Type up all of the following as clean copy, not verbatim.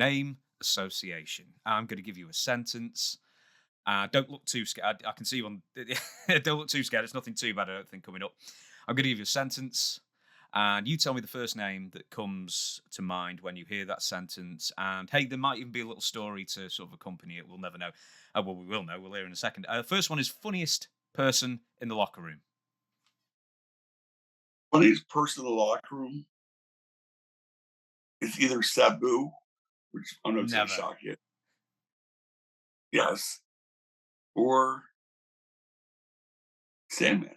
Name association. I'm going to give you a sentence. Don't look too scared. I can see you on. Don't look too scared. It's nothing too bad, I don't think, coming up. I'm going to give you a sentence, and you tell me the first name that comes to mind when you hear that sentence. And hey, there might even be a little story to sort of accompany it. We'll never know. Well, we will know. We'll hear in a second. First one is funniest person in the locker room. Funniest person in the locker room is either Sabu, which I know it's going to Never. shock you. Yes. Or Sandman.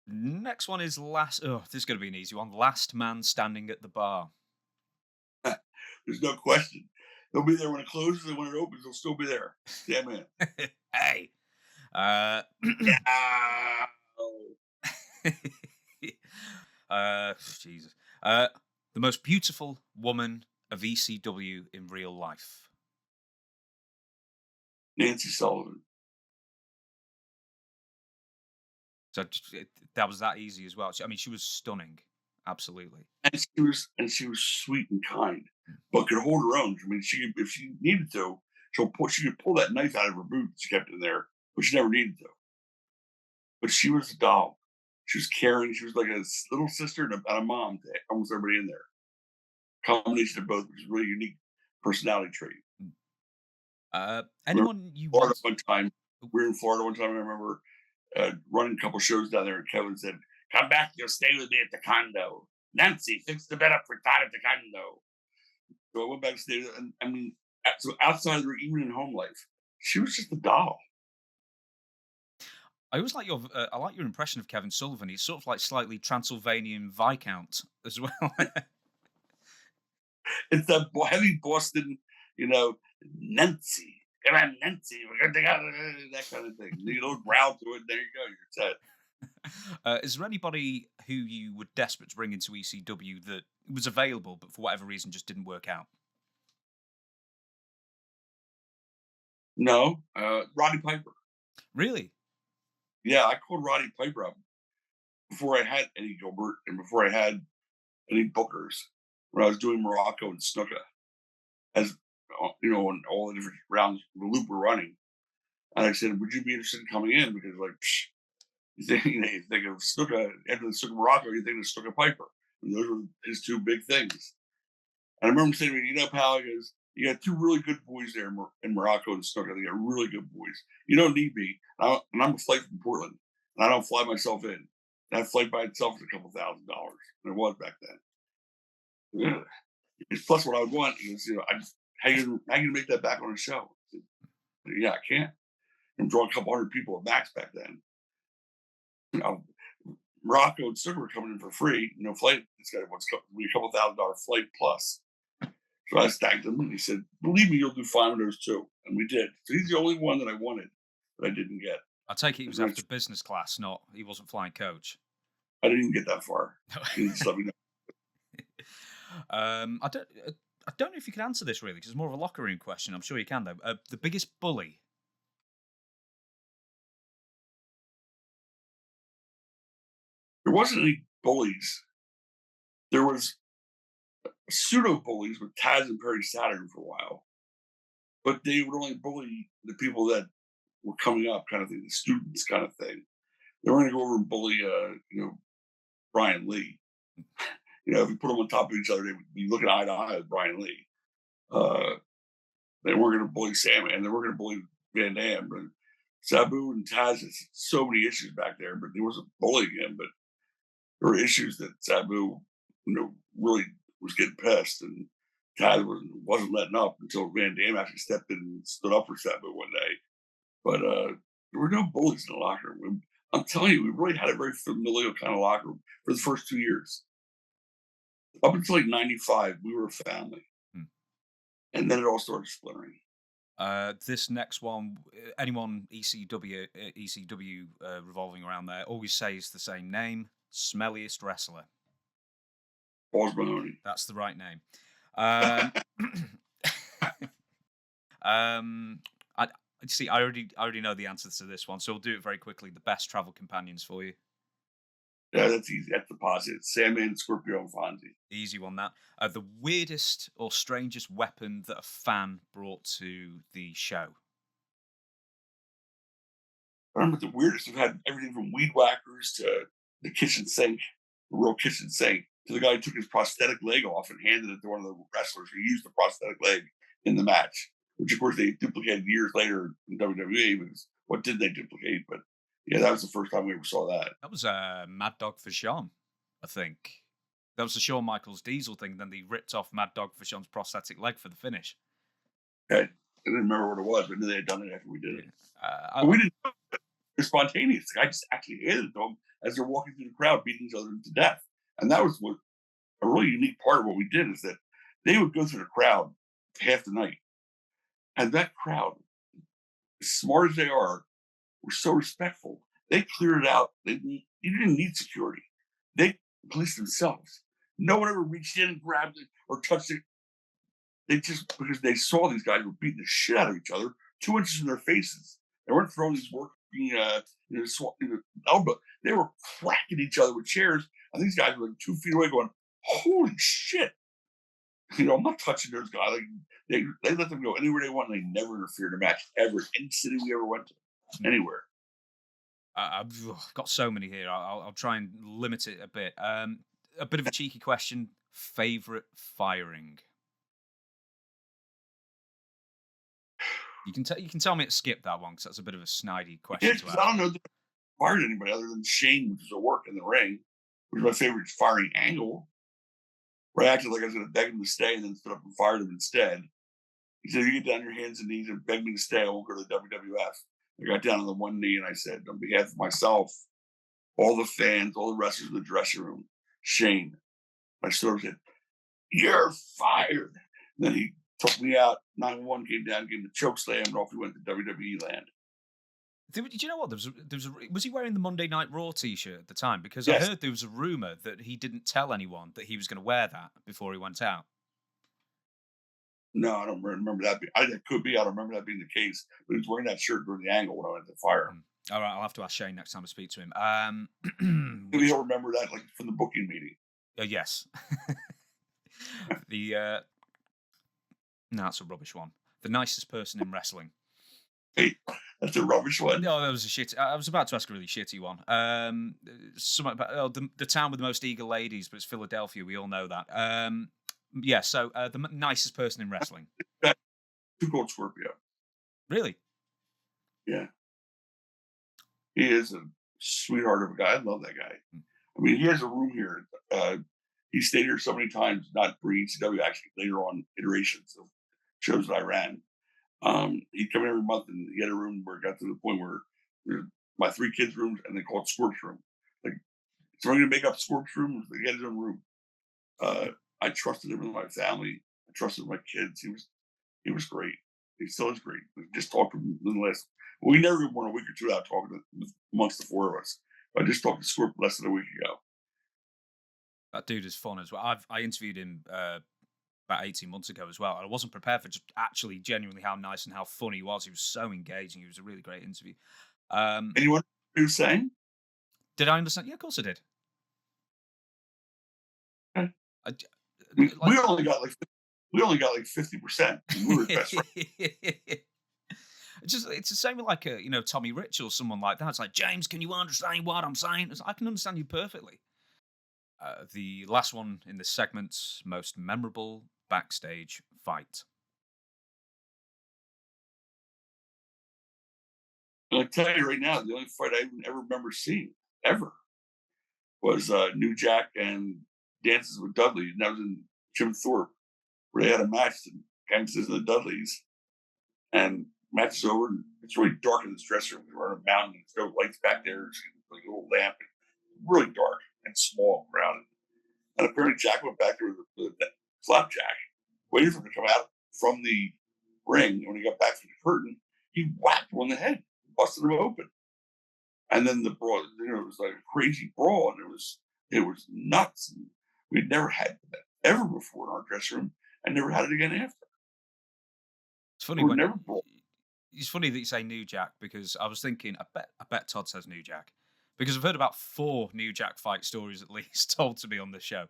Next one is last. Oh, this is going to be an easy one. Last man standing at the bar. There's no question. They'll be there when it closes, and when it opens, they'll still be there. Sandman. Hey. Uh, Oh, Jesus. The most beautiful woman of ECW in real life. Nancy Sullivan. So that was that easy as well. I mean, she was stunning. Absolutely. And she was sweet and kind, but could hold her own. I mean, if she needed to, she could pull that knife out of her boot. She kept it in there, but she never needed to. But she was a doll. She was caring. She was like a little sister and a mom to almost everybody in there. Combination of both, which is a really unique personality trait. Mm. We were Anyone you in Florida want? one time. Oh, We were in Florida one time. I remember running a couple shows down there, and Kevin said, "Come back, you'll stay with me at the condo. Nancy, fix the bed up for Todd at the condo." So I went back and stayed, and I mean, so outside of her, even in home life, she was just a doll. I always like your. I like your impression of Kevin Sullivan. He's sort of like slightly Transylvanian Viscount as well. It's that heavy Boston, you know, Nancy. Come on, Nancy. We're going together. That kind of thing. You don't growl to it. There you go. You're set. Is there anybody who you were desperate to bring into ECW that was available, but for whatever reason just didn't work out? No, Roddy Piper. Really? Yeah, I called Roddy Piper up before I had Eddie Gilbert and before I had any bookers when I was doing Morocco and Snuka as on all the different rounds the loop we're running. And I said, "Would you be interested in coming in?" Because like, you think of Snuka after the Snuka Morocco, you think of Snuka Piper. And those were his two big things. And I remember him saying to me, pal, he goes, "You got two really good boys there in Morocco and Snuka. They got really good boys. You don't need me. And I'm a flight from Portland, and I don't fly myself in. That flight by itself is a couple $1,000s, and it was back then. Yeah. Plus, what I would want is, how you make that back on a show? I said, yeah, I can't. I'm drawing a couple hundred people at max back then. You know, Morocco and Snuka were coming in for free. Flight. It's got what's going to be a couple $1,000 flight plus. So I stacked him, and he said, "Believe me, you'll do fine with those too." And we did. So he's the only one that I wanted that I didn't get. I take it he was after Which business class, not he wasn't flying coach. I didn't even get that far. He just let me know. I don't. I don't know if you can answer this really, because it's more of a locker room question. I'm sure you can though. The biggest bully. There wasn't any bullies. There was pseudo bullies with Taz and Perry Saturn for a while, but they would only bully the people that were coming up, kind of thing, the students, kind of thing. They weren't going to go over and bully, Brian Lee. If you put them on top of each other, they would be looking eye to eye with Brian Lee. Uh, they weren't going to bully Sam, and they weren't going to bully Van Dam. But Sabu and Taz had so many issues back there, but there wasn't bullying him. But there were issues that Sabu, really was getting pissed, and Taz wasn't letting up until Van Dam actually stepped in and stood up for Sabu one day. But there were no bullies in the locker room. I'm telling you, we really had a very familial kind of locker room for the first 2 years. Up until like '95, we were a family, Hmm. and then it all started splintering. This next one, anyone ECW revolving around there always says the same name. Smelliest wrestler. Balls Mahoney. That's the right name. Um, I see. I already know the answer to this one, so we'll do it very quickly. The best travel companions for you. Yeah, that's easy. That's the positive. Sandman, Scorpio, and Fonzie. Easy one, that. The weirdest or strangest weapon that a fan brought to the show. I remember the weirdest. We've had everything from weed whackers to the kitchen sink, the real kitchen sink, to the guy who took his prosthetic leg off and handed it to one of the wrestlers who used the prosthetic leg in the match, which of course they duplicated years later in WWE because what did they duplicate? But yeah, that was the first time we ever saw that. That was Mad Dog Vachon, I think. That was the Shawn Michaels Diesel thing. Then they ripped off Mad Dog Vachon's prosthetic leg for the finish. Okay. I didn't remember what it was, but I knew they had done it after we did it. Uh, But we didn't. It was spontaneous. The guy just actually handed it to them as they're walking through the crowd, beating each other to death. And that was what a really unique part of what we did is that they would go through the crowd half the night, and that crowd, as smart as they are, were so respectful. They cleared it out. You didn't need security. They policed themselves. No one ever reached in and grabbed it or touched it. They just because they saw these guys were beating the shit out of each other, 2 inches in their faces. They weren't throwing these working, elbow. They were cracking each other with chairs, and these guys were like 2 feet away, going, "Holy shit!" I'm not touching those guys. Like they let them go anywhere they want. And they never interfered in a match ever. Any city we ever went to, anywhere. I've got so many here. I'll try and limit it a bit. A bit of a cheeky question. Favorite firing? You can tell me to skip that one because that's a bit of a snidey question Yeah, to 'cause ask. I don't know that I fired anybody other than Shane, which was a work in the ring, which was my favorite firing angle. Where I acted like I was going to beg him to stay, and then stood up and fired him instead. He said, "You get down on your hands and knees and beg me to stay. I won't go to the WWF." I got down on the one knee and I said, "On behalf of myself, all the fans, all the wrestlers in the dressing room, Shane." I stood up and said, "You're fired." And then he took me out. 911 came down, gave him the choke slam, and off we went to WWE land. Did you know what? Was he wearing the Monday Night Raw T-shirt at the time? Because I Yes. heard there was a rumor that he didn't tell anyone that he was going to wear that before he went out. No, I don't remember that. It could be. I don't remember that being the case. But he was wearing that shirt during the angle when I went to fire him. All right, I'll have to ask Shane next time I speak to him. Maybe he'll remember that, like from the booking meeting. Yes. the no, that's a rubbish one. The nicest person in wrestling. Hey, that's a rubbish one. No, that was a shit. I was about to ask a really shitty one. Something about the town with the most eager ladies, but it's Philadelphia. We all know that. Yeah. So the nicest person in wrestling. Too cold Scorpio. Really? Yeah. He is a sweetheart of a guy. I love that guy. Hmm. I mean, he has a room here. He stayed here so many times, not for ECW, actually, later on iterations of shows that I ran. He'd come in every month and he had a room where it got to the point where my 3 kids' rooms and they called it Scorp's room. Like, so I'm going to make up Scorp's room. He had his own room. I trusted him with my family. I trusted my kids. He was great. He still is great. We just talked to him in the last. We never went a week or two without talking amongst the 4 of us. I just talked to Scorp less than a week ago. That dude is fun as well. I interviewed him about 18 months ago as well. I wasn't prepared for just actually genuinely how nice and how funny he was. He was so engaging. He was a really great interview. And you want to do saying? Did I understand? Yeah, of course I did. Okay. I, We only got like 50%. We were best friends. It's the same with like Tommy Rich or someone like that. It's like, James, can you understand what I'm saying? I can understand you perfectly. The last one in this segment, most memorable backstage fight. And I tell you right now, the only fight I even ever remember seeing ever was New Jack and Dances with Dudley, and that was in Jim Thorpe, where they had a match, the Gangsters and the Dudleys, and match is over. And it's really dark in this dressing room. We're on a mountain. There's no lights back there. There's like a little lamp. Really dark and small and crowded. And apparently Jack went back there with the flapjack, waiting for him to come out from the ring. And when he got back from the curtain, he whacked him on the head, busted him open. And then the brawl, it was like a crazy brawl, and it was nuts. And we'd never had that ever before in our dressing room, and never had it again after. It's funny it's funny that you say New Jack because I was thinking, I bet Todd says New Jack Because I've heard about 4 New Jack fight stories at least told to me on the show.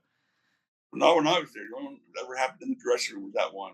Not when I was there. The only one that ever happened in the dressing room was that one.